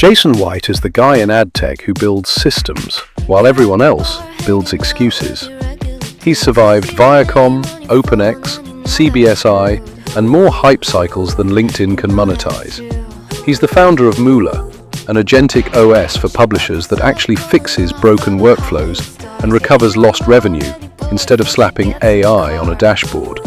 Jason White is the guy in ad tech who builds systems, while everyone else builds excuses. He's survived Viacom, OpenX, CBSI, and more hype cycles than LinkedIn can monetize. He's the founder of Moola, an agentic OS for publishers that actually fixes broken workflows and recovers lost revenue instead of slapping AI on a dashboard.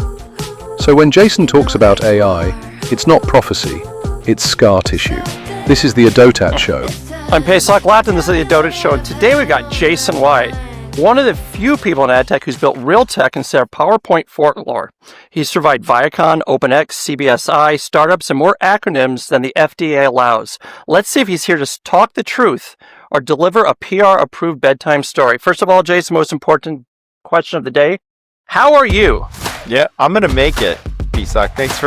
So when Jason talks about AI, it's not prophecy, it's scar tissue. This is the Adotat Show. I'm Pesach Lapton, this is the Adotat Show, and today we got Jason White, one of the few people in ad tech who's built real tech instead of PowerPoint folklore. He's survived Viacom, OpenX, CBSI, startups, and more acronyms than the FDA allows. Let's see if he's here to talk the truth or deliver a PR-approved bedtime story. First of all, Jason, most important question of the day, how are you? Yeah, I'm going to make it, Pesach. Thanks.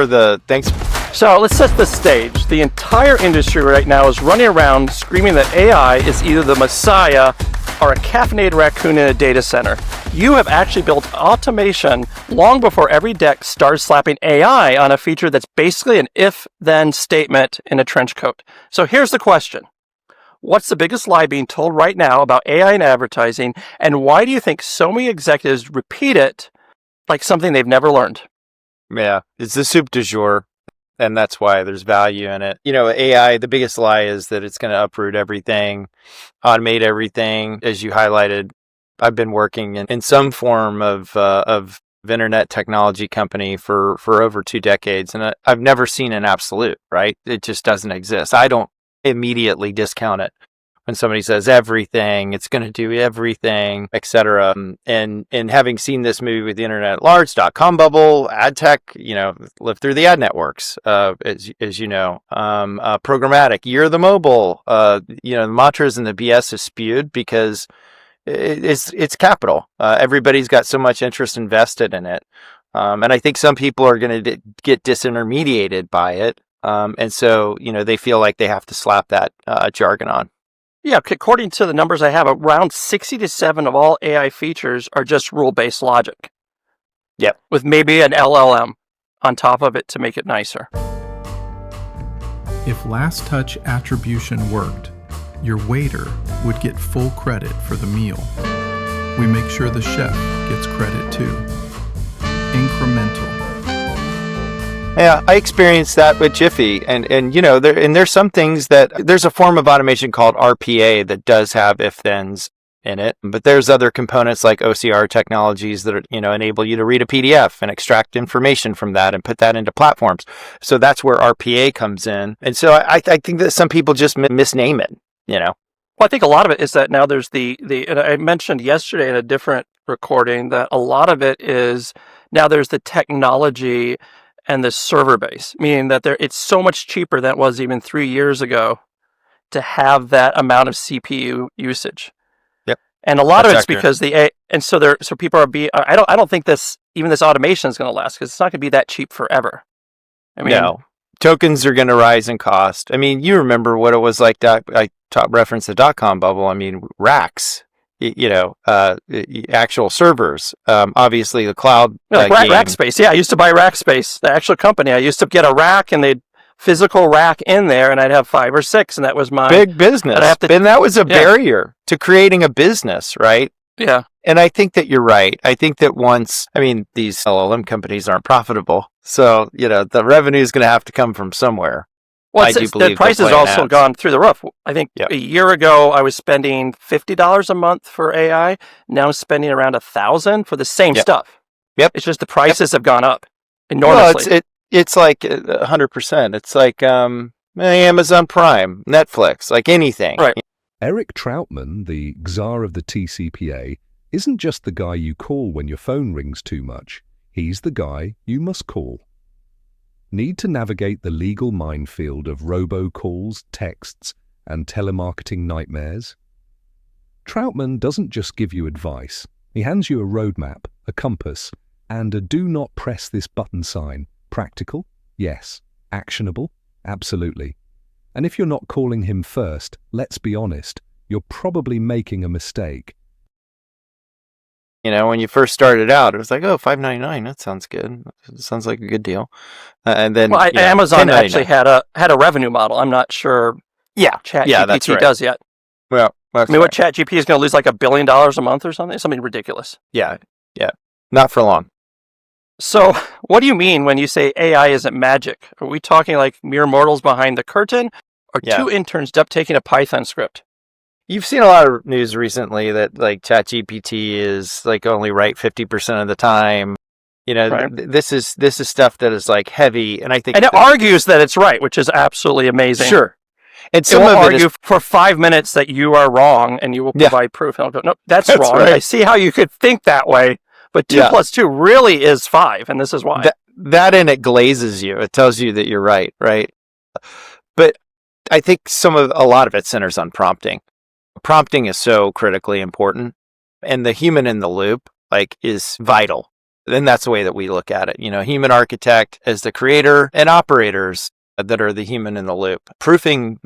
So let's set the stage. The entire industry right now is running around screaming that AI is either the messiah or a caffeinated raccoon in a data center. You have actually built automation long before every deck starts slapping AI on a feature that's basically an if-then statement in a trench coat. So here's the question. What's the biggest lie being told right now about AI in advertising, and why do you think so many executives repeat it like something they've never learned? Yeah, it's the soup du jour. And that's why there's value in it. You know, AI, the biggest lie is that it's going to uproot everything, automate everything. As you highlighted, I've been working in some form of internet technology company for over 2 decades. And I've never seen an absolute, right? It just doesn't exist. I don't immediately discount it. When somebody says everything, it's going to do everything, etc. And having seen this movie with the internet at large, .com bubble, ad tech, lived through the ad networks, as you know, programmatic, year of the mobile, the mantras and the BS is spewed because it's capital. Everybody's got so much interest invested in it. And I think some people are going to get disintermediated by it. And so, they feel like they have to slap that jargon on. Yeah, according to the numbers I have, around 60 to 7 of all AI features are just rule-based logic. Yep. With maybe an LLM on top of it to make it nicer. If last touch attribution worked, your waiter would get full credit for the meal. We make sure the chef gets credit too. Incremental. Yeah, I experienced that with Jiffy, and there's some things that there's a form of automation called RPA that does have if-thens in it, but there's other components like OCR technologies that enable you to read a PDF and extract information from that and put that into platforms. So that's where RPA comes in, and so I think that some people just misname it. Well, I think a lot of it is that now there's and I mentioned yesterday in a different recording that a lot of it is now there's the technology and the server base, meaning that it's so much cheaper than it was even 3 years ago to have that amount of CPU usage. Yep. And a lot of it's because so people are I don't think this automation is going to last because it's not going to be that cheap forever. No. Tokens are going to rise in cost. I mean, you remember what it was like. I referenced the .com bubble. racks. Actual servers. Obviously, the cloud. Rack space. Yeah, I used to buy rack space. The actual company. I used to get a rack and they'd physical rack in there, and I'd have 5 or 6, and that was my big business. And that was a barrier to creating a business, right? Yeah. And I think that you're right. I think that these LLM companies aren't profitable, so the revenue is going to have to come from somewhere. Well, the price has also gone through the roof. I think a year ago I was spending $50 a month for AI. Now I'm spending around $1,000 for the same stuff. Yep. It's just the prices have gone up enormously. Well, it's like 100%. It's like Amazon Prime, Netflix, like anything. Right. Eric Troutman, the czar of the TCPA, isn't just the guy you call when your phone rings too much. He's the guy you must call. Need to navigate the legal minefield of robocalls, texts, and telemarketing nightmares? Troutman doesn't just give you advice. He hands you a roadmap, a compass, and a do not press this button sign. Practical? Yes. Actionable? Absolutely. And if you're not calling him first, let's be honest, you're probably making a mistake. When you first started out, it was like, $5.99. That sounds good. It sounds like a good deal. And then, Amazon actually had a revenue model. I'm not sure Yeah. ChatGPT that's right. does yet. Well, that's I mean, what right. ChatGPT is going to lose like $1 billion a month or something? Something ridiculous. Yeah. Not for long. So, what do you mean when you say AI isn't magic? Are we talking like mere mortals behind the curtain, or Yeah. two interns duct taking a Python script? You've seen a lot of news recently that like ChatGPT is like only right 50% of the time. You know, Right. this is stuff that is like heavy, and I think And it argues that it's right, which is absolutely amazing. sure. And It some will of it argue is, for 5 minutes that you are wrong, and you will Yeah. provide proof. And I'll go, no, that's That's wrong. right. I see how you could think that way, but 2 Yeah. plus 2 really is 5, and this is why. that and it glazes you. It tells you that you're right. But I think a lot of it centers on prompting. Prompting is so critically important, and the human in the loop like is vital. Then that's the way that we look at it. You know, human architect as the creator and operators that are the human in the loop, proofing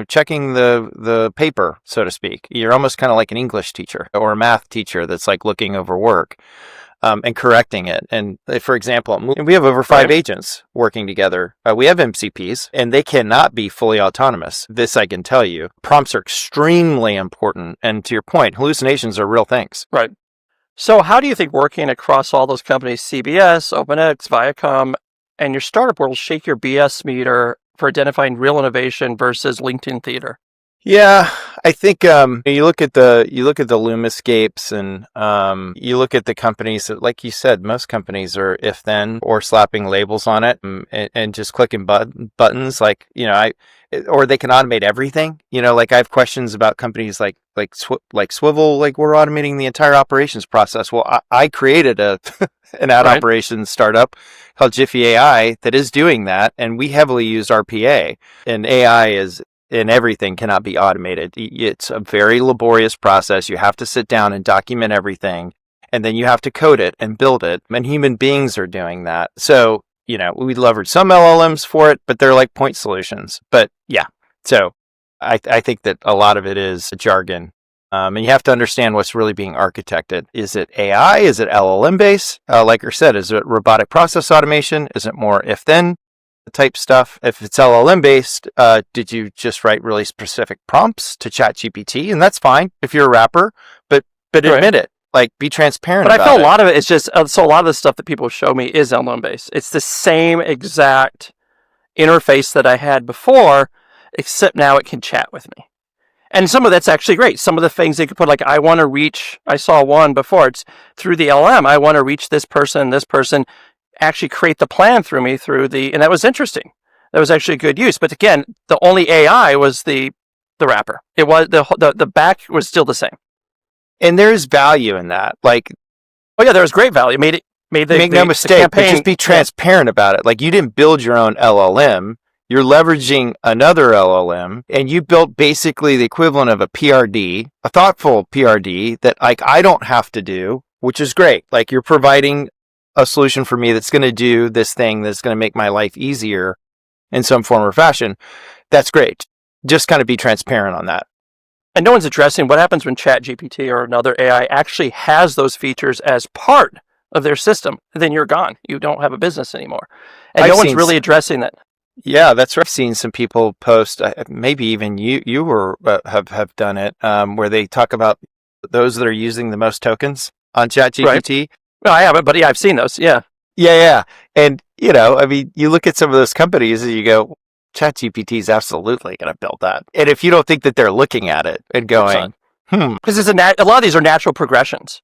checking the paper, so to speak. You're almost kind of like an English teacher or a math teacher that's like looking over work. And correcting it. And for example, we have over 5 agents working together. We have MCPs, and they cannot be fully autonomous. This I can tell you. Prompts are extremely important. And to your point, hallucinations are real things. Right. So how do you think working across all those companies, CBS, OpenX, Viacom, and your startup world shake your BS meter for identifying real innovation versus LinkedIn theater? Yeah, I think you look at the Lumiscapes, and you look at the companies that, like you said, most companies are if then or slapping labels on it and just clicking buttons. Like or they can automate everything. Like I have questions about companies like Swivel. Like we're automating the entire operations process. Well, I created an ad operations startup called Jiffy AI that is doing that, and we heavily use RPA, and AI is. And everything cannot be automated. It's a very laborious process. You have to sit down and document everything, and then you have to code it and build it. And human beings are doing that. So, we leverage some LLMs for it, but they're like point solutions. But yeah, so I think that a lot of it is jargon. And you have to understand what's really being architected. Is it AI? Is it LLM based? Like I said, is it robotic process automation? Is it more if-then type stuff? If it's LLM based, did you just write really specific prompts to ChatGPT? And that's fine if you're a rapper, but admit it. Like, be transparent. But about I feel it. a lot of it is just so a lot of the stuff that people show me is LLM based. It's the same exact interface that I had before, except now it can chat with me. And some of that's actually great. Some of the things they could put, like, I saw one before, it's through the LM, I want to reach this person, actually create the plan through me and that was interesting. That was actually good use. But again, the only AI was the wrapper. It was the back was still the same. And there's value in that. Like, oh yeah, there was great value. Make no mistake, but just be transparent about it. Like, you didn't build your own LLM. You're leveraging another LLM, and you built basically the equivalent of a PRD, a thoughtful PRD that like I don't have to do, which is great. Like, you're providing a solution for me that's going to do this thing that's going to make my life easier in some form or fashion. That's great. Just kind of be transparent on that. And no one's addressing what happens when ChatGPT or another AI actually has those features as part of their system. Then you're gone. You don't have a business anymore. And no one's really addressing that. Yeah, that's right. I've seen some people post, maybe even you were have done it, where they talk about those that are using the most tokens on ChatGPT. Right. No, I haven't, but yeah, I've seen those. Yeah. Yeah. And, I mean, you look at some of those companies and you go, ChatGPT is absolutely going to build that. And if you don't think that they're looking at it and going, because a lot of these are natural progressions.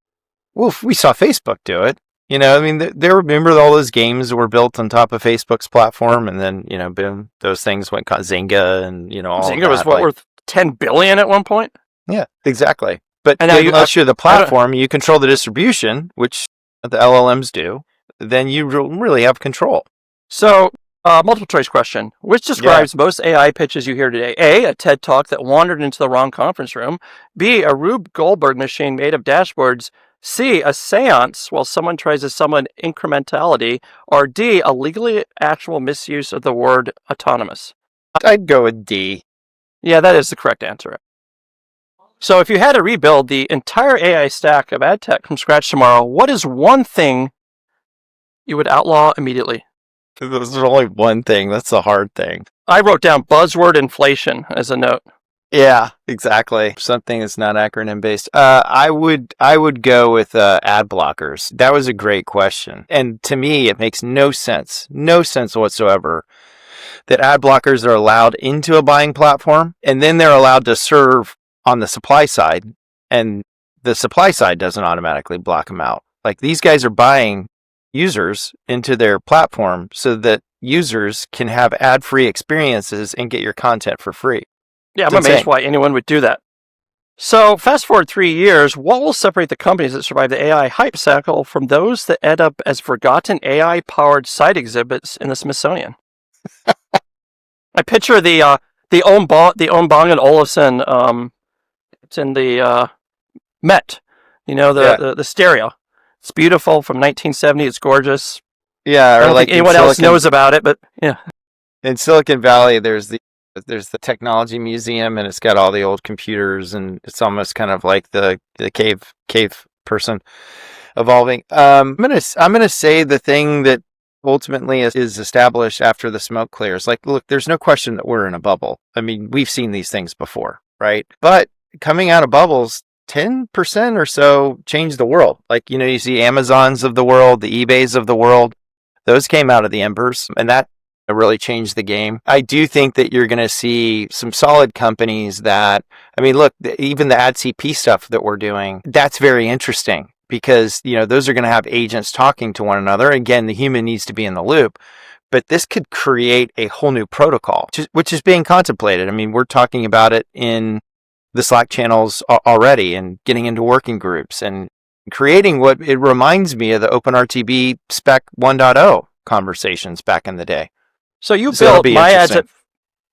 Well, we saw Facebook do it. I mean, they remember all those games that were built on top of Facebook's platform, and then, boom, those things went Zynga and, all Zynga was worth $10 billion at one point? Yeah, exactly. But and now unless you're the platform, you control the distribution, which the LLMs do, then you really have control. So, multiple choice question. Which describes most AI pitches you hear today? A, a TED Talk that wandered into the wrong conference room. B, a Rube Goldberg machine made of dashboards. C, a seance while someone tries to summon incrementality. Or D, a legally actual misuse of the word autonomous. I'd go with D. Yeah, that is the correct answer. So if you had to rebuild the entire AI stack of ad tech from scratch tomorrow, what is one thing you would outlaw immediately? There's only one thing. That's the hard thing. I wrote down buzzword inflation as a note. Yeah, exactly. Something that's not acronym based. I would go with ad blockers. That was a great question. And to me, it makes no sense whatsoever that ad blockers are allowed into a buying platform and then they're allowed to serve on the supply side and the supply side doesn't automatically block them out. Like these guys are buying users into their platform so that users can have ad-free experiences and get your content for free. Yeah, I'm It's amazed insane. why anyone would do that. So fast forward 3 years, what will separate the companies that survive the AI hype cycle from those that end up as forgotten AI-powered site exhibits in the Smithsonian? I picture the Bang and Olufsen. It's in the Met. You know, the stereo. It's beautiful from 1970. It's gorgeous. Yeah, I or don't like think anyone else knows about it, but yeah. in Silicon Valley, there's the technology museum, and it's got all the old computers, and it's almost kind of like the cave person evolving. I'm gonna say the thing that ultimately is established after the smoke clears. Like, look, there's no question that we're in a bubble. I mean, we've seen these things before, right? But coming out of bubbles, 10% or so change the world. Like, you see Amazons of the world, the eBays of the world, those came out of the embers, and that really changed the game. I do think that you're going to see some solid companies that, I mean, look, even the AdCP stuff that we're doing, that's very interesting because, those are going to have agents talking to one another. Again, the human needs to be in the loop, but this could create a whole new protocol, which is being contemplated. I mean, we're talking about it in the Slack channels already and getting into working groups and creating what it reminds me of the OpenRTB Spec 1.0 conversations back in the day. So you that'll built be my ads interesting.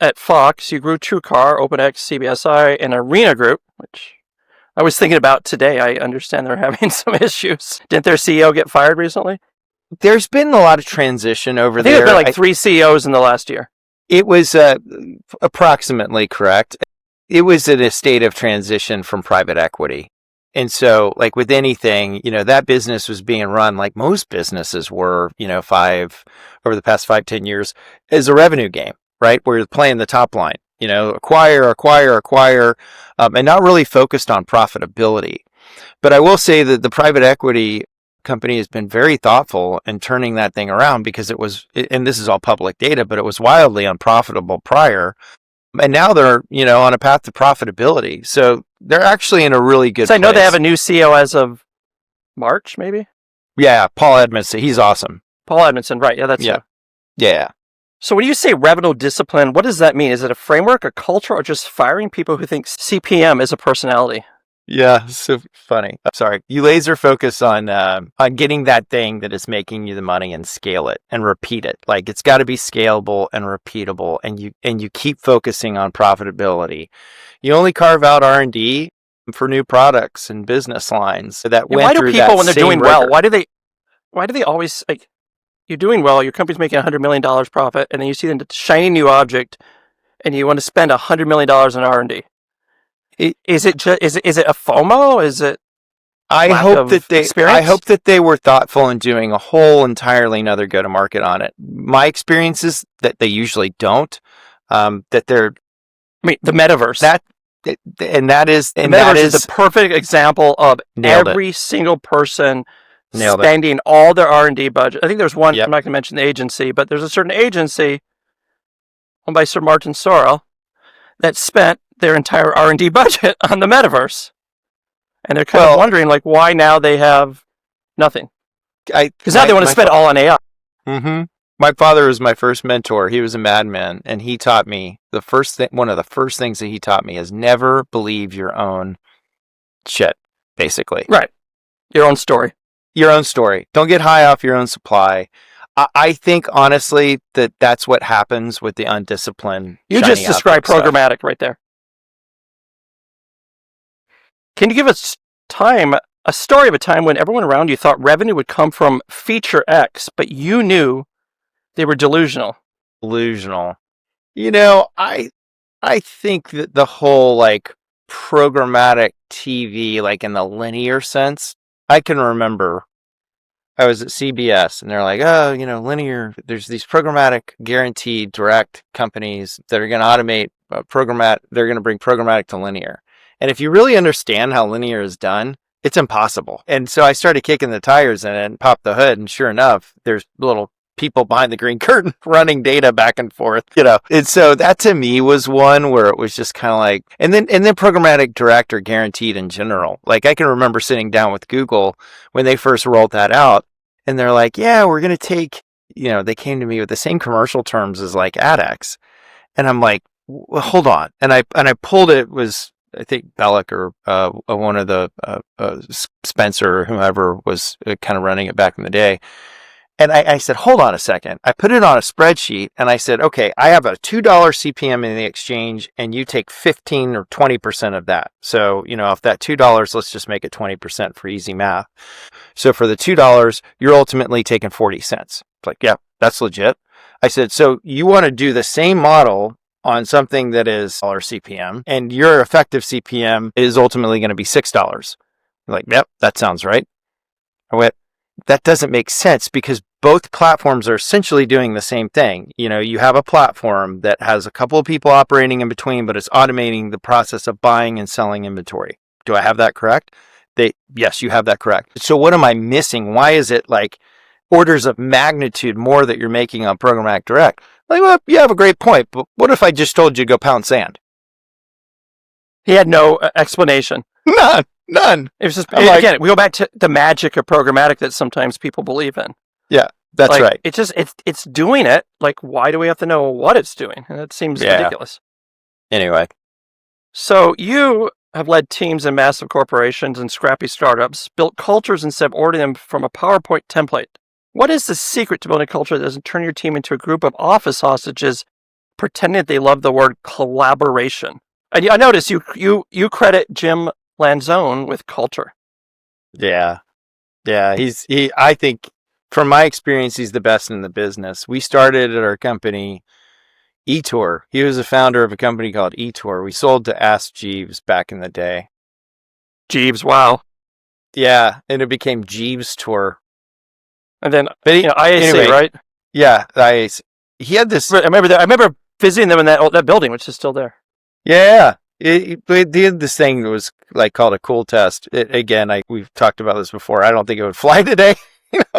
at Fox. You grew TrueCar, OpenX, CBSI, and Arena Group, which I was thinking about today. I understand they're having some issues. Didn't their CEO get fired recently? There's been a lot of transition over I think there. there's been like 3 CEOs in the last year. It was approximately correct. It was in a state of transition from private equity. And so, like with anything, that business was being run like most businesses were, over the past 5-10 years as a revenue game, right? Where you're playing the top line, acquire, and not really focused on profitability. But I will say that the private equity company has been very thoughtful in turning that thing around because it was, and this is all public data, but it was wildly unprofitable prior. And now they're, on a path to profitability. So they're actually in a really good place. I know they have a new CEO as of March, maybe? Yeah, Paul Edmondson. He's awesome. Paul Edmondson, right. Yeah, that's Yeah. him. Yeah. So when you say revenue discipline, what does that mean? Is it a framework, a culture, or just firing people who think CPM is a personality? Yeah, so funny. I'm sorry. You laser focus on getting that thing that is making you the money and scale it and repeat it. Like it's got to be scalable and repeatable, and you keep focusing on profitability. You only carve out R&D for new products and business lines that Yeah, went why do through people, that when they're same doing well, rigor. why do they always, like, you're doing well, your company's making $100 million profit, and then you see the shiny new object, and you want to spend $100 million in R&D? Is it a FOMO? Is it I hope experience? that they were thoughtful in doing a whole entirely another go-to-market on it. My experience is that they usually don't. That they're, I mean, the metaverse. that is The metaverse is the perfect example of every single person Nailed it. spending all their R&D budget. I think there's one, Yep. I'm not going to mention the agency, but there's a certain agency owned by Sir Martin Sorrell that spent their entire R&D budget on the metaverse. And they're kind of wondering, like, why now they have nothing. Because now they want to spend all on AI. Mm-hmm. My father was my first mentor. He was a madman, and he taught me one of the first things that he taught me is never believe your own shit, basically. Right. Your own story. Your own story. Don't get high off your own supply. I think, honestly, that's what happens with the undisciplined. You just described programmatic right there. Can you give us a story of a time when everyone around you thought revenue would come from feature X, but you knew they were delusional? I think that the whole like programmatic TV, like in the linear sense, I can remember I was at CBS and they're like, oh, linear, there's these programmatic guaranteed direct companies that are going to automate they're going to bring programmatic to linear. And if you really understand how linear is done, it's impossible. And so I started kicking the tires in it and popped the hood. And sure enough, there's little people behind the green curtain running data back and forth, And so that to me was one where it was just kind of like, and then programmatic direct or guaranteed in general. Like I can remember sitting down with Google when they first rolled that out and they're like, yeah, we're going to take, they came to me with the same commercial terms as like AdX. And I'm like, well, hold on. And I pulled it was, I think Bellick or one of the Spencer or whoever was kind of running it back in the day. And I said, hold on a second. I put it on a spreadsheet and I said, okay, I have a $2 CPM in the exchange and you take 15 or 20% of that. So, if that $2, let's just make it 20% for easy math. So for the $2, you're ultimately taking 40 cents. It's like, yeah, that's legit. I said, so you want to do the same model on something that is $CPM and your effective CPM is ultimately going to be $6. Like, yep, that sounds right. I went, that doesn't make sense because both platforms are essentially doing the same thing. You have a platform that has a couple of people operating in between, but it's automating the process of buying and selling inventory. Do I have that correct? Yes, you have that correct. So what am I missing? Why is it like orders of magnitude more that you're making on programmatic direct? Like, well, you have a great point, but what if I just told you to go pound sand? He had no explanation. None. It was just, again, we go back to the magic of programmatic that sometimes people believe in. Yeah, that's right. It's doing it. Like, why do we have to know what it's doing? And it seems ridiculous. Anyway. So you have led teams in massive corporations and scrappy startups, built cultures instead of ordering them from a PowerPoint template. What is the secret to building a culture that doesn't turn your team into a group of office hostages pretending that they love the word collaboration? And I notice you credit Jim Lanzone with culture. Yeah. I think from my experience, he's the best in the business. We started at our company, eTour. He was the founder of a company called eTour. We sold to Ask Jeeves back in the day. Jeeves, wow. Yeah, and it became Jeeves Tour. And then, IAC, anyway, right? Yeah, IAC. He had this. I remember visiting them in that building, which is still there. Yeah. They did this thing that was like called a cool test. We've talked about this before. I don't think it would fly today,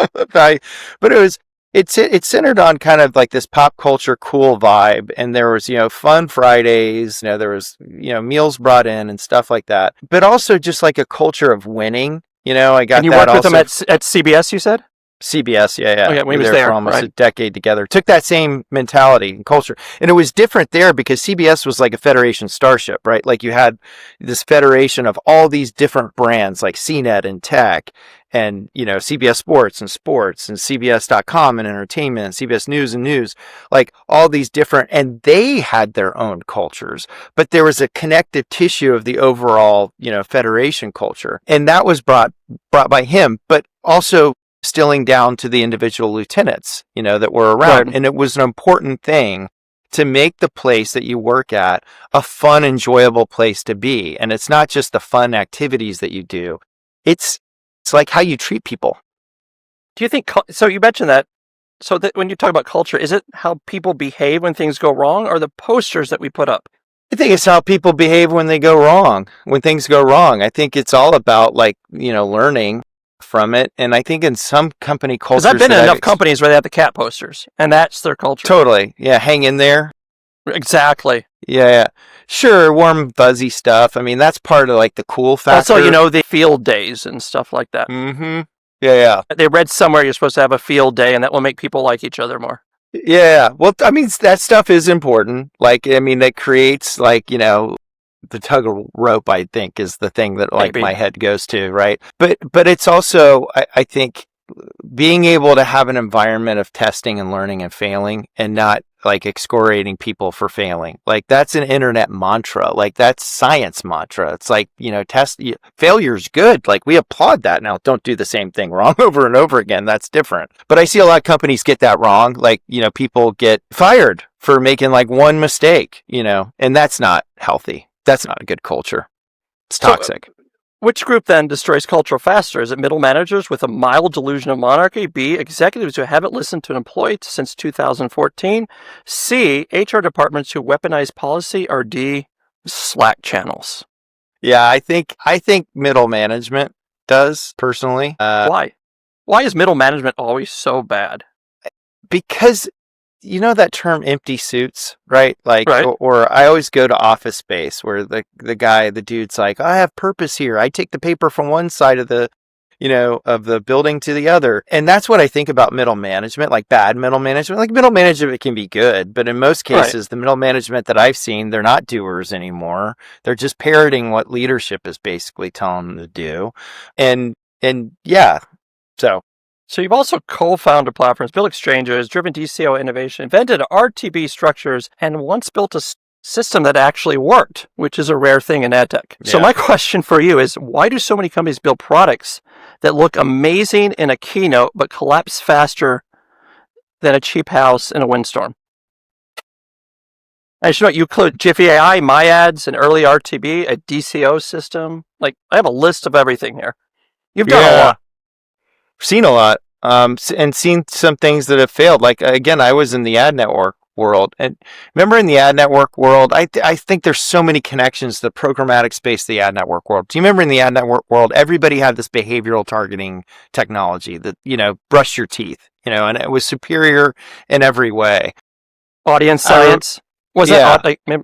but it's centered on kind of like this pop culture cool vibe. And there was, fun Fridays, there was, meals brought in and stuff like that, but also just like a culture of winning. I got. And you worked with them at CBS, you said? CBS, yeah. Okay, we was there for almost a decade together. Took that same mentality and culture, and it was different there because CBS was like a Federation starship, right? Like you had this federation of all these different brands, like CNET and tech, and CBS Sports and CBS.com and entertainment, and CBS News and news, like all these different, and they had their own cultures, but there was a connective tissue of the overall, Federation culture, and that was brought by him, but also distilling down to the individual lieutenants, that were around. Right. And it was an important thing to make the place that you work at a fun, enjoyable place to be. And it's not just the fun activities that you do. It's like how you treat people. Do you think, so you mentioned that, so that when you talk about culture, is it how people behave when things go wrong or the posters that we put up? I think it's how people behave when they go wrong, when things go wrong. I think it's all about learning from it. And I think in some company cultures, because I've been in enough companies where they have the cat posters and that's their culture. Totally. Yeah. Hang in there. Exactly. Yeah. Sure. Warm, fuzzy stuff. I mean, that's part of like the cool factor. Also, the field days and stuff like that. Mm-hmm. Yeah. They read somewhere you're supposed to have a field day and that will make people like each other more. Yeah. Well, I mean, that stuff is important. That creates the tug of rope, I think, is the thing that my head goes to, right? But it's also, I think, being able to have an environment of testing and learning and failing and not excoriating people for failing. That's an internet mantra. That's science mantra. It's failure's good. We applaud that. Now, don't do the same thing wrong over and over again. That's different. But I see a lot of companies get that wrong. People get fired for making one mistake, and that's not healthy. That's not a good culture. It's toxic. Which group then destroys culture faster? Is it middle managers with a mild delusion of monarchy? B, executives who haven't listened to an employee since 2014? C, HR departments who weaponize policy? Or D, Slack channels? Yeah, I think middle management does personally. Why? Why is middle management always so bad? Because you know that term empty suits, right? Like, Right. or I always go to Office Space where the dude's like, I have purpose here. I take the paper from one side of the building to the other. And that's what I think about middle management, like bad middle management. Like middle management can be good, but in most cases, the middle management that I've seen, they're not doers anymore. They're just parroting what leadership is basically telling them to do. And yeah, So you've also co-founded platforms, built exchanges, driven DCO innovation, invented RTB structures, and once built a system that actually worked, which is a rare thing in ad tech. So my question for you is, why do so many companies build products that look amazing in a keynote but collapse faster than a cheap house in a windstorm? I should know you include Jiffy AI, MyAds, an early RTB, a DCO system. Like, I have a list of everything here. You've done a lot. Seen a lot, and seen some things that have failed. Like, again, I was in the ad network world, and remember in the ad network world, I think there's so many connections to the programmatic space, the ad network world. Do you remember in the ad network world, everybody had this behavioral targeting technology that, brush your teeth, and it was superior in every way. Audience science. Was that like Blue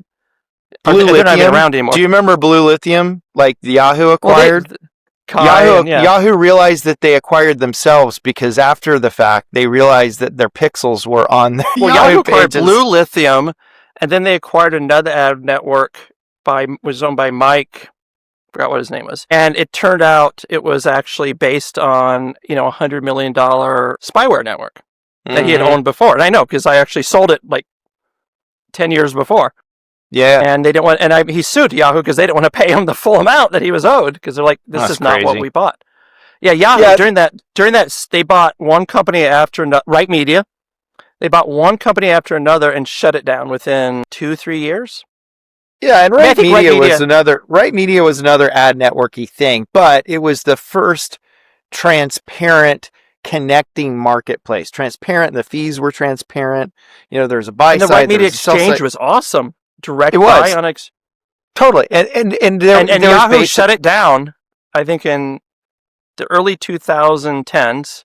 Lithium? Not even around anymore. Do you remember Blue Lithium? Like Yahoo acquired? Yahoo realized that they acquired themselves because after the fact, they realized that their pixels were on their Yahoo acquired Blue Lithium, and then they acquired another ad network was owned by Mike. Forgot what his name was. And it turned out it was actually based on, $100 million spyware network that he had owned before. And I know because I actually sold it like 10 years before. Yeah. And they didn't want, he sued Yahoo because they didn't want to pay him the full amount that he was owed because they're like, this is not what we bought. Yeah, Yahoo, during that, they bought one company after another, Right Media. They bought one company after another and shut it down within 2-3 years. Yeah, and Right Media was another ad networky thing, but it was the first transparent connecting marketplace. Transparent, the fees were transparent. There's a buy and side. The Right Media exchange was awesome. Direct it was. buy on totally, and Yahoo shut it down. I think in the early 2010s.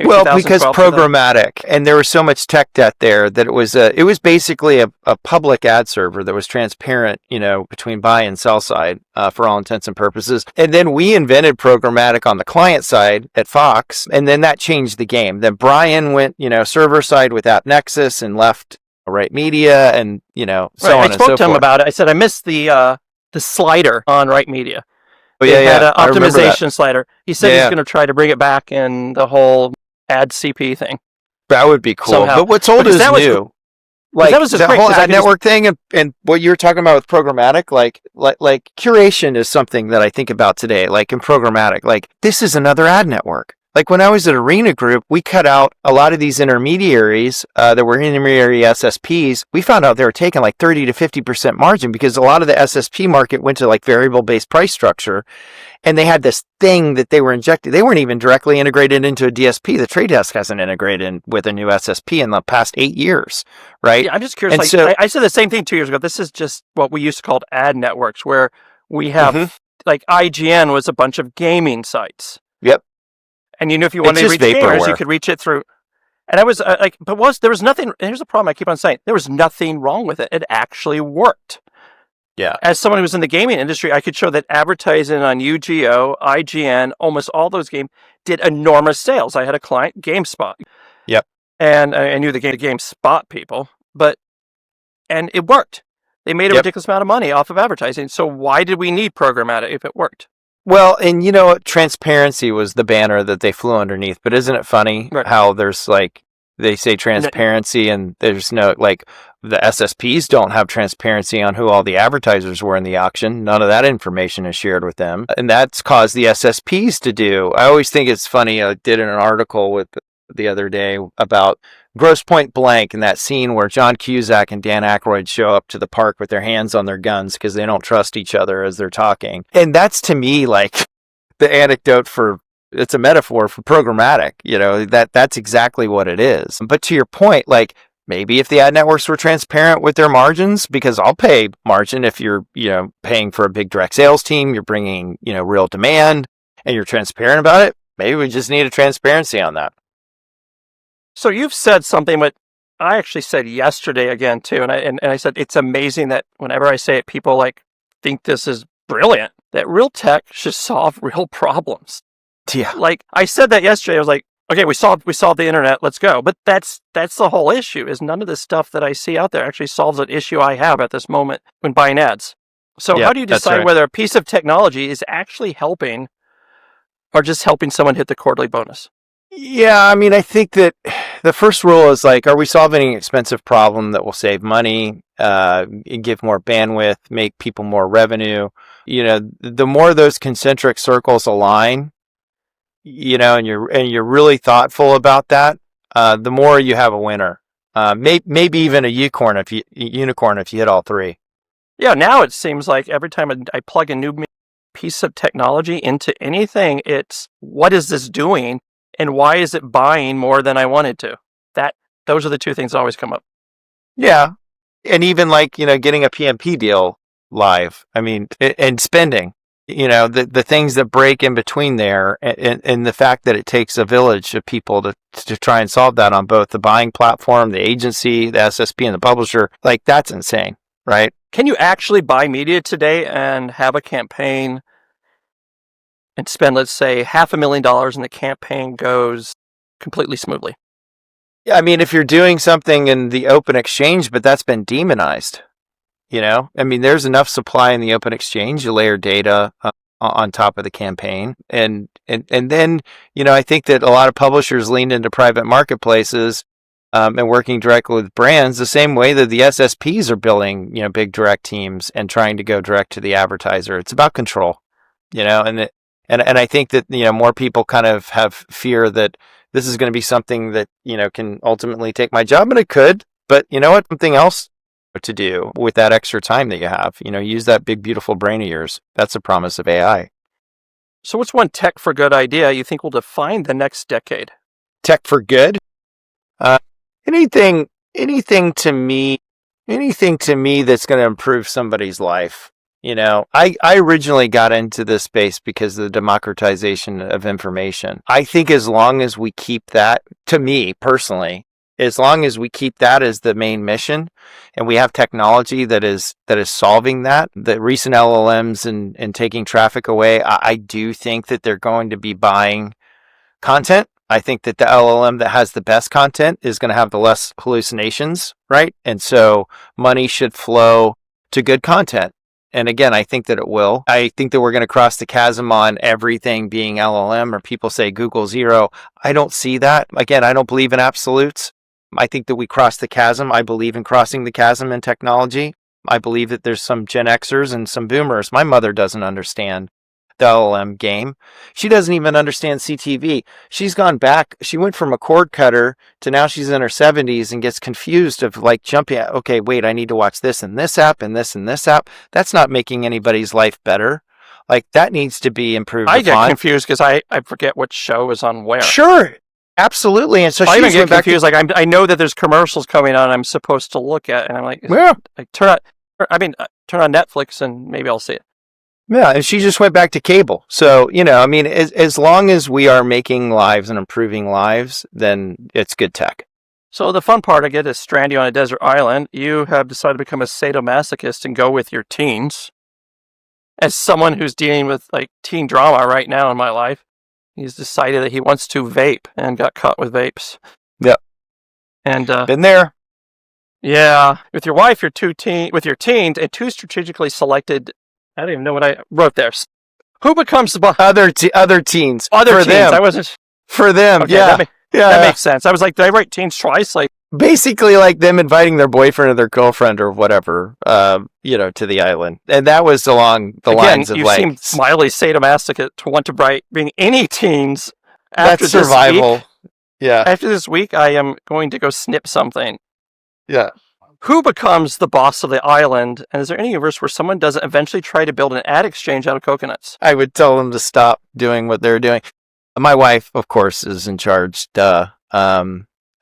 Well, because programmatic, and there was so much tech debt there that it was basically a public ad server that was transparent, between buy and sell side for all intents and purposes. And then we invented programmatic on the client side at Fox, and then that changed the game. Then Brian went, server side with AppNexus and left Right Media, and so on and so forth. I spoke to him about it. I said I missed the slider on Right Media. Oh, they had an optimization slider. He said he's going to try to bring it back in the whole ad CP thing. That would be cool. Somehow. But what's old is new. Like that whole ad network thing, and what you were talking about with programmatic, like curation is something that I think about today. Like in programmatic, like this is another ad network. Like when I was at Arena Group, we cut out a lot of these intermediaries that were intermediary SSPs. We found out they were taking like 30 to 50% margin because a lot of the SSP market went to like variable-based price structure. And they had this thing that they were injecting. They weren't even directly integrated into a DSP. The Trade Desk hasn't integrated with a new SSP in the past 8 years, right? Yeah, I'm just curious. I said the same thing 2 years ago. This is just what we used to call ad networks, where we have like IGN was a bunch of gaming sites. Yep. And if you wanted to reach gamers, you could reach it through. And I was there was nothing. Here's the problem I keep on saying: there was nothing wrong with it. It actually worked. Yeah. As someone who was in the gaming industry, I could show that advertising on UGO, IGN, almost all those games did enormous sales. I had a client, GameSpot. Yep. And I knew the GameSpot people, and it worked. They made a ridiculous amount of money off of advertising. So why did we need programmatic if it worked? Well, and transparency was the banner that they flew underneath. But isn't it funny how there's like, they say transparency and there's no, like, the SSPs don't have transparency on who all the advertisers were in the auction. None of that information is shared with them. And that's caused the SSPs to do. I always think it's funny. I did an article the other day about Grosse Point Blank in that scene where John Cusack and Dan Aykroyd show up to the park with their hands on their guns because they don't trust each other as they're talking. And that's, to me, like the anecdote it's a metaphor for programmatic, that's exactly what it is. But to your point, like, maybe if the ad networks were transparent with their margins, because I'll pay margin if you're, paying for a big direct sales team, you're bringing, real demand, and you're transparent about it. Maybe we just need a transparency on that. So you've said something, but I actually said yesterday again too, and I said it's amazing that whenever I say it, people like think this is brilliant. That real tech should solve real problems. Yeah. Like I said that yesterday. I was like, okay, we solved the internet. Let's go. But that's the whole issue. Is none of the stuff that I see out there actually solves an issue I have at this moment when buying ads. So how do you decide whether a piece of technology is actually helping or just helping someone hit the quarterly bonus? Yeah, I mean, I think that the first rule is like, are we solving an expensive problem that will save money, give more bandwidth, make people more revenue? The more those concentric circles align, and you're really thoughtful about that, the more you have a winner. Maybe even a unicorn if you hit all three. Yeah, now it seems like every time I plug a new piece of technology into anything, it's what is this doing? And why is it buying more than I wanted to? Those are the two things that always come up. Yeah. And even like, getting a PMP deal live, I mean, and spending, the things that break in between there and the fact that it takes a village of people to try and solve that on both the buying platform, the agency, the SSP, and the publisher, like that's insane, right? Can you actually buy media today and have a campaign and spend, let's say, $500,000 and the campaign goes completely smoothly? Yeah, I mean, if you're doing something in the open exchange, but that's been demonized, I mean, there's enough supply in the open exchange. You layer data on top of the campaign. And then, I think that a lot of publishers leaned into private marketplaces and working directly with brands the same way that the SSPs are building, big direct teams and trying to go direct to the advertiser. It's about control, and I think that, more people kind of have fear that this is going to be something that, can ultimately take my job, and it could, but you know what? Something else to do with that extra time that you have, use that big, beautiful brain of yours. That's the promise of AI. So what's one tech for good idea you think will define the next decade? Tech for good? Anything to me that's going to improve somebody's life. I originally got into this space because of the democratization of information. I think as long as we keep that, to me personally, as long as we keep that as the main mission and we have technology that is solving that, the recent LLMs and taking traffic away, I do think that they're going to be buying content. I think that the LLM that has the best content is going to have the less hallucinations, right? And so money should flow to good content. And again, I think that it will. I think that we're going to cross the chasm on everything being LLM, or people say Google zero. I don't see that. Again, I don't believe in absolutes. I think that we cross the chasm. I believe in crossing the chasm in technology. I believe that there's some Gen Xers and some boomers. My mother doesn't understand the LLM game. She doesn't even understand CTV. She's gone back. She went from a cord cutter to now she's in her 70s and gets confused of like jumping at, okay, wait, I need to watch this and this app and this and this app. That's not making anybody's life better. Like that needs to be improved. I get confused because I forget what show is on where. Sure. Absolutely. And so I even get confused. Like I know that there's commercials coming on I'm supposed to look at, and I'm like, yeah. Turn on Netflix and maybe I'll see it. Yeah, and she just went back to cable. So, I mean, as long as we are making lives and improving lives, then it's good tech. So the fun part, I get, is stranding on a desert island. You have decided to become a sadomasochist and go with your teens. As someone who's dealing with like teen drama right now in my life, he's decided that he wants to vape and got caught with vapes. Yep. And been there. Yeah, with your wife, with your teens, and two strategically selected. I don't even know what I wrote there. Who becomes the other teens? Other for teens. Them. I wasn't for them. Okay, yeah, that makes sense. I was like, did I write teens twice? Like basically, like them inviting their boyfriend or their girlfriend or whatever, to the island, and that was along the lines of you like seem mildly sadomasochistic to want to bring any teens. After that's survival. Yeah. After this week, I am going to go snip something. Yeah. Who becomes the boss of the island? And is there any universe where someone doesn't eventually try to build an ad exchange out of coconuts? I would tell them to stop doing what they're doing. My wife, of course, is in charge. Duh. Yeah,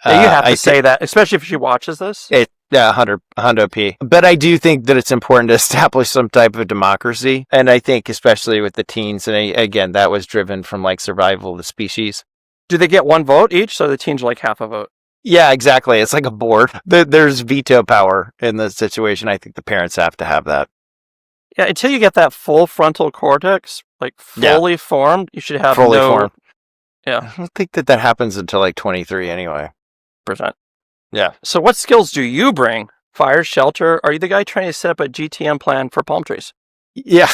you have to say that, especially if she watches this. Yeah, 100 P. But I do think that it's important to establish some type of democracy. And I think especially with the teens, and again, that was driven from like survival of the species. Do they get one vote each? So the teens are like half a vote. Yeah, exactly. It's like a board. There's veto power in the situation. I think the parents have to have that. Yeah, until you get that full frontal cortex, like fully formed, you should have fully formed. Yeah. I don't think that happens until like 23 anyway. Percent. Yeah. So what skills do you bring? Fire, shelter? Are you the guy trying to set up a GTM plan for palm trees? Yeah.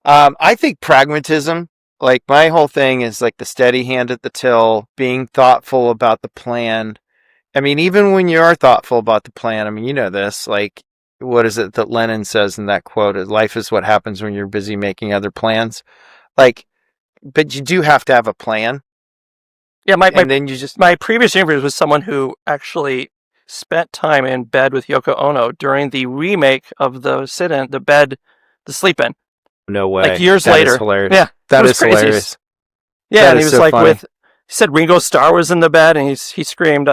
I think pragmatism, like my whole thing is like the steady hand at the till, being thoughtful about the plan. I mean, even when you are thoughtful about the plan, I mean, you know this, like, what is it that Lenin says in that quote? Life is what happens when you're busy making other plans. Like, but you do have to have a plan. Yeah, then you just... my previous interview was someone who actually spent time in bed with Yoko Ono during the remake of the sit-in, the sleep-in. No way. Like years that later. Is hilarious. Yeah. That is crazy. hilarious. Yeah, that and he was so like funny. he said Ringo Starr was in the bed and he screamed,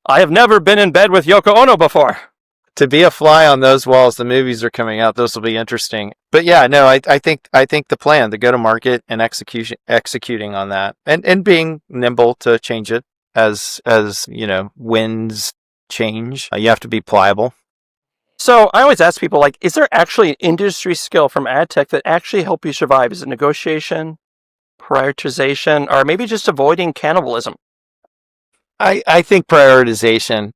I have never been in bed with Yoko Ono before. To be a fly on those walls, the movies are coming out. Those will be interesting. But yeah, no, I think the plan, the go-to-market and executing on that, and being nimble to change it as you know, winds change. You have to be pliable. So I always ask people, like, is there actually an industry skill from ad tech that actually help you survive? Is it negotiation, prioritization, or maybe just avoiding cannibalism? I think prioritization.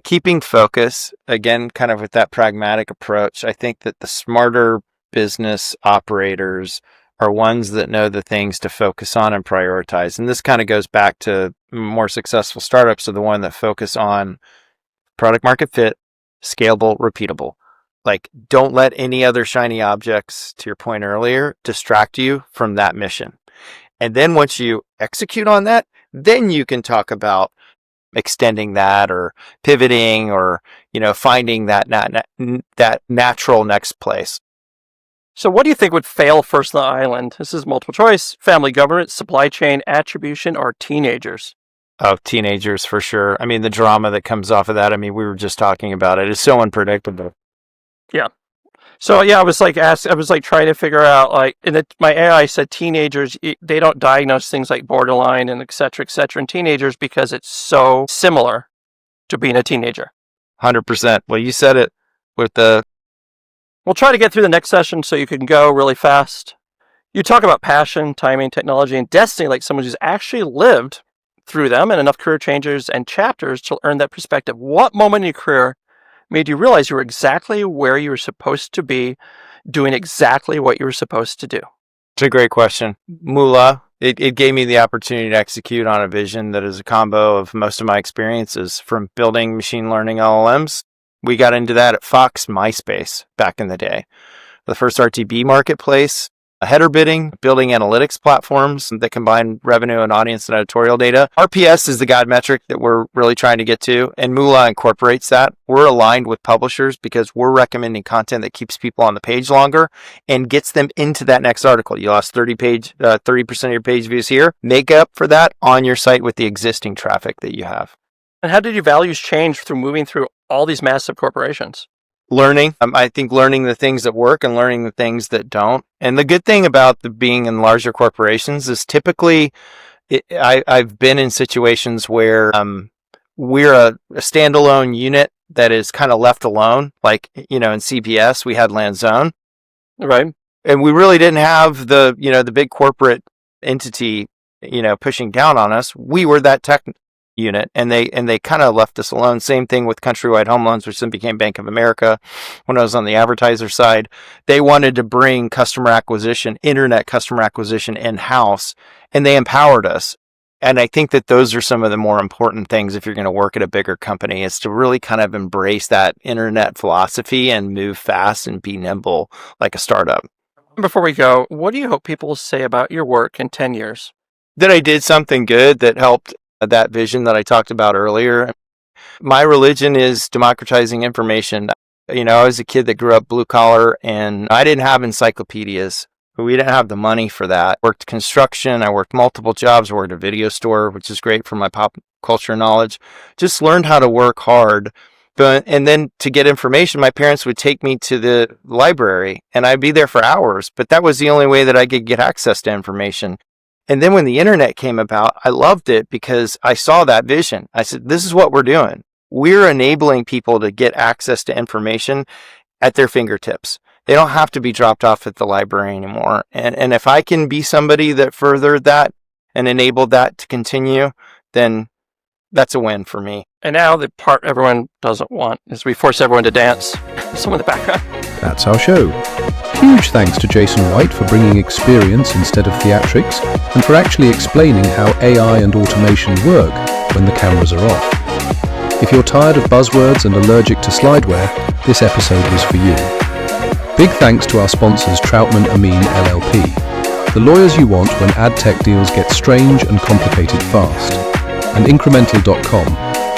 Keeping focus, again, kind of with that pragmatic approach. I think that the smarter business operators are ones that know the things to focus on and prioritize. And this kind of goes back to more successful startups are the one that focus on product market fit, scalable, repeatable. Like, don't let any other shiny objects, to your point earlier, distract you from that mission. And then once you execute on that, then you can talk about extending that or pivoting or, you know, finding that natural next place. So what do you think would fail first on the island? This is multiple choice: family governance, supply chain, attribution, or teenagers? Oh, teenagers for sure. I mean, the drama that comes off of that, I mean, we were just talking about it. It's so unpredictable. Yeah. So yeah, I was like trying to figure out, like, my AI said teenagers, they don't diagnose things like borderline and et cetera, in teenagers because it's so similar to being a teenager. 100%. Well, you said it with the... We'll try to get through the next session so you can go really fast. You talk about passion, timing, technology, and destiny like someone who's actually lived through them and enough career changes and chapters to earn that perspective. What moment in your career made you realize you were exactly where you were supposed to be, doing exactly what you were supposed to do? It's a great question. Moolah, it gave me the opportunity to execute on a vision that is a combo of most of my experiences from building machine learning LLMs. We got into that at Fox MySpace back in the day. The first RTB marketplace, header bidding, building analytics platforms that combine revenue and audience and editorial data. RPS is the guide metric that we're really trying to get to, and Moolah incorporates that. We're aligned with publishers because we're recommending content that keeps people on the page longer and gets them into that next article. You lost 30% of your page views here. Make up for that on your site with the existing traffic that you have. And how did your values change through moving through all these massive corporations? Learning. I think learning the things that work and learning the things that don't. And the good thing about being in larger corporations is typically I've been in situations where we're a standalone unit that is kind of left alone. Like, you know, in CBS, we had Land Zone. Right. And we really didn't have the big corporate entity, pushing down on us. We were that tech unit, and they kind of left us alone. Same thing with Countrywide Home Loans, which then became Bank of America. When I was on the advertiser side, they wanted to bring internet customer acquisition in-house, and they empowered us. And I think that those are some of the more important things if you're going to work at a bigger company, is to really kind of embrace that internet philosophy and move fast and be nimble like a startup. Before we go, what do you hope people will say about your work in 10 years? That I did something good that helped that vision that I talked about earlier. My religion is democratizing information. You know, I was a kid that grew up blue collar and I didn't have encyclopedias. We didn't have the money for that. Worked construction. I worked multiple jobs. I worked at a video store, which is great for my pop culture knowledge. Just learned how to work hard. And then to get information, my parents would take me to the library and I'd be there for hours. But that was the only way that I could get access to information. And then when the internet came about, I loved it because I saw that vision. I said, this is what we're doing. We're enabling people to get access to information at their fingertips. They don't have to be dropped off at the library anymore. And if I can be somebody that furthered that and enabled that to continue, then that's a win for me. And now the part everyone doesn't want is we force everyone to dance. Someone in the background. That's our show. Huge thanks to Jason White for bringing experience instead of theatrics and for actually explaining how AI and automation work when the cameras are off. If you're tired of buzzwords and allergic to slideware, this episode was for you. Big thanks to our sponsors Troutman Amin LLP, the lawyers you want when ad tech deals get strange and complicated fast, and incremental.com,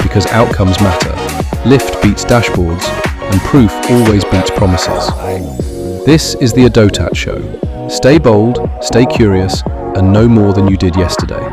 because outcomes matter, lift beats dashboards, and proof always beats promises. This is the Adotat Show. Stay bold, stay curious, and know more than you did yesterday.